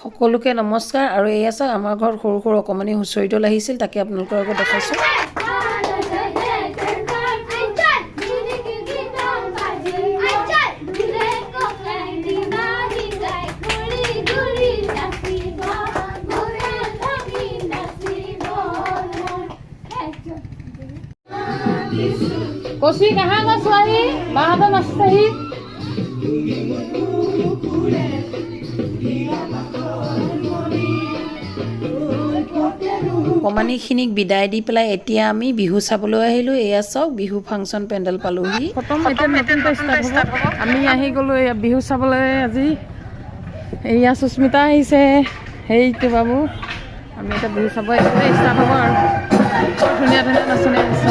সকলোকে নমস্কাৰ আৰু এয়া চাওক আমাৰ ঘৰত সৰু সৰু অকমানি হুঁচৰি দল আহিছিল তাকে আপোনালোকৰ আগত দেখাইছোঁ। कोसी कहाँ का स्वाही बाहर मस्ती অকমানিখিনিক বিদায় দি পেলাই এতিয়া আমি বিহু চাবলৈ আহিলোঁ। এয়া চাওক বিহু ফাংচন পেণ্ডেল পালোহি। খতম এতিয়া নতুনকৈ ষ্টাৰ্ট হ'ব। আমি আহি গ'লোঁ এয়া বিহু চাবলৈ আজি। এয়া সুস্মিতা আহিছে, সেইটো বাবু। আমি এতিয়া বিহু চাব আহিছোঁ, ষ্টাৰ্ট হ'ব আৰু বৰ ধুনীয়া ধুনীয়া নাচনি আহিছে।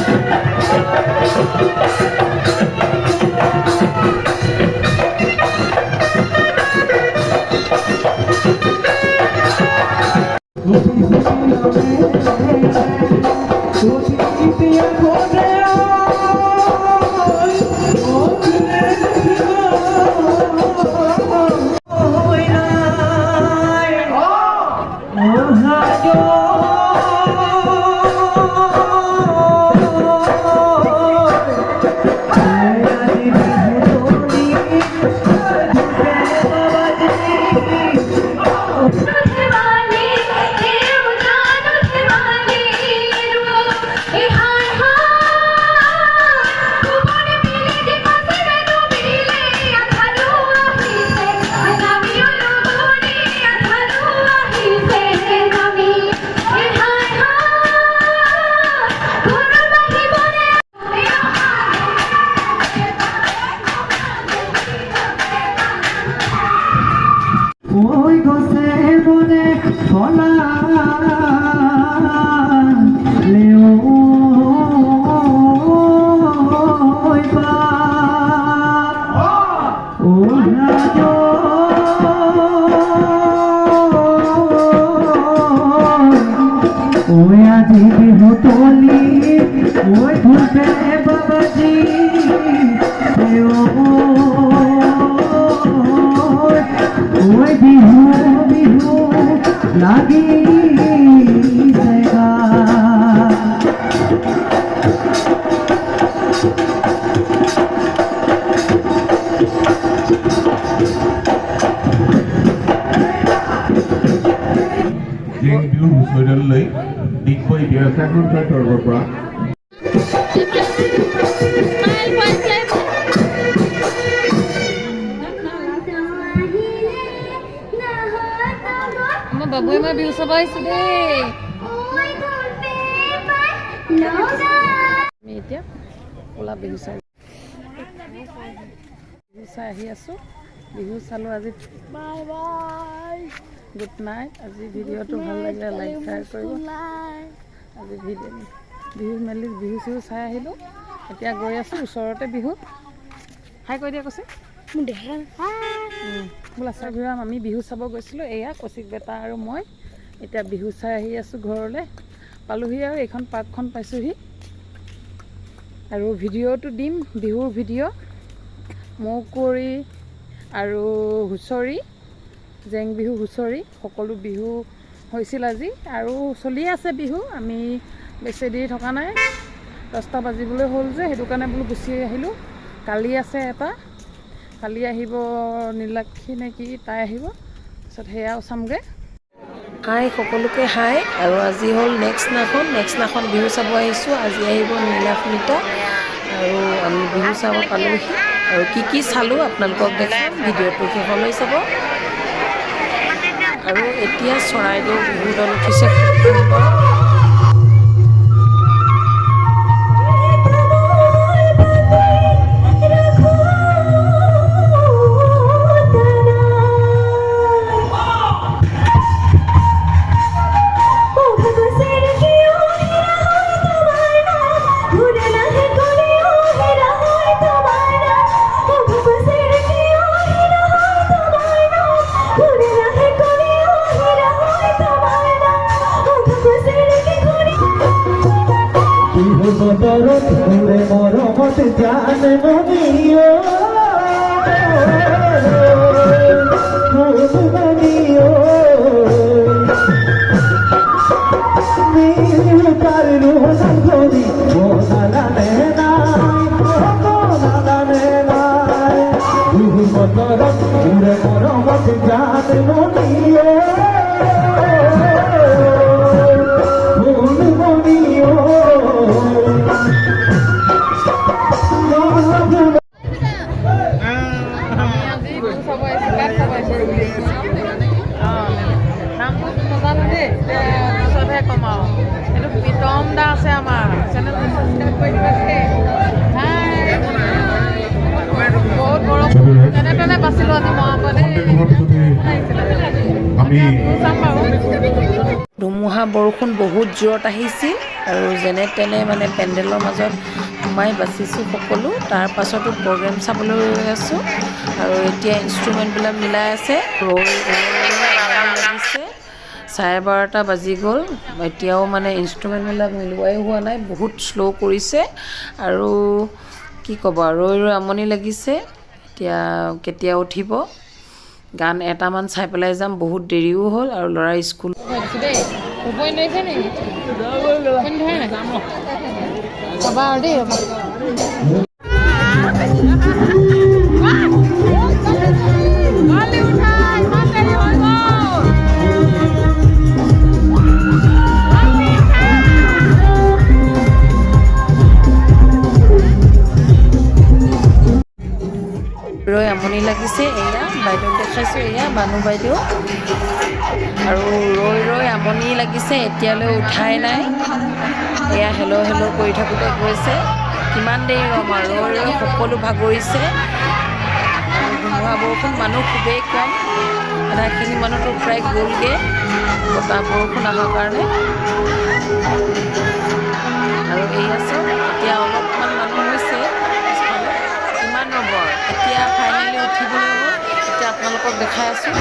বাবুৱে মই বিহু চাব আহিছোঁ দেই। আমি এতিয়া ওলা বিহু চাই আহি আছোঁ। বিহু চালোঁ আজি। Bye bye, good night. আজি ভিডিঅ'টো ভাল লাগিলে লাইক শ্বেয়াৰ কৰিব। আজি বিহু মেলি বিহু চিহু চাই আহিলোঁ। এতিয়া গৈ আছোঁ ওচৰতে বিহু। হাই কৈ দিয়া কৈছে বোলা চাই ঘূৰাম। আমি বিহু চাব গৈছিলোঁ, এয়া কৌশিক বেটা আৰু মই এতিয়া বিহু চাই আহি আছোঁ ঘৰলৈ। পালোহি আৰু এইখন পাৰ্কখন পাইছোঁহি আৰু ভিডিঅ'টো দিম, বিহুৰ ভিডিঅ'। মৌকুঁৱৰী আৰু হুঁচৰি, জেং বিহু হুঁচৰি সকলো বিহু হৈছিল আজি আৰু চলি আছে বিহু। আমি বেছি দেৰি থকা নাই, 10টা বাজিবলৈ হ'ল যে সেইটো কাৰণে বোলো গুচি আহিলোঁ। কালি আছে এটা, কালি আহিব নীলাক্ষী নে কি, তাই আহিব, তাৰপিছত সেয়াও চামগৈ। হাই সকলোকে হাই। আৰু আজি হ'ল নেক্সট দিনাখন বিহু চাব আহিছোঁ। আজি আহিব নীলাক্ষীতা আৰু আমি বিহু চাব পালোঁহি আৰু কি চালোঁ আপোনালোকক দেখাম। ভিডিঅ'টো শেষলৈ চাব। আৰু এতিয়া চৰাইদেউ বিহু দল উঠিছে। মৰমত জান মনিও মনিও প্ৰীতম দা আছে আমাৰ চেনেলটো সাবস্ক্ৰাইব কৰি দিবা দেই বহুত বৰষুণ যেনে তেনে বাচিলোঁ আজি মহাপদে ধুমুহা বৰষুণ বহুত জোৰত আহিছিল আৰু যেনে তেনে মানে পেণ্ডেলৰ মাজত সোমাই বাচিছোঁ সকলো। তাৰ পাছতো প্ৰগ্ৰেম চাবলৈ ৰৈ আছোঁ আৰু এতিয়া ইনষ্ট্ৰুমেণ্টবিলাক মিলাই আছে লাগিছে 12:30 বাজি গ'ল, এতিয়াও মানে ইনষ্ট্ৰুমেণ্টবিলাক মিলোৱাই হোৱা নাই, বহুত শ্ল' কৰিছে আৰু কি ক'ব ৰৈ ৰৈ আমনি লাগিছে। এতিয়া কেতিয়া উঠিব, গান এটামান চাই পেলাই যাম, বহুত দেৰিও হ'ল আৰু ল'ৰা স্কুল ৰৈ আমনি লাগিছে। এয়া বাইদেউক দেখাইছোঁ, এয়া বানু বাইদেউ আৰু ৰৈ ৰৈ আমনি লাগিছে, এতিয়ালৈ উঠাই নাই। এয়া হেল্ল' হেল্ল' কৰি থাকোঁতে গৈছে, কিমান দেৰি ৰ'ম আৰু ৰৈ ৰৈ সকলো ভাগৰিছে। আৰু ধুমুহা বৰষুণ, মানুহ খুবেই কম, আধাখিনি মানুহতো প্ৰায় গ'লগৈ বতাহ বৰষুণ অহাৰ কাৰণে। আৰু এয়া চাওক এতিয়া অলপমান মানুহ হৈছে পিছফালে, কিমান ৰ'ব আৰু এতিয়া ফাইনেলি উঠিবলৈ হ'ল। এতিয়া আপোনালোকক দেখাই আছোঁ।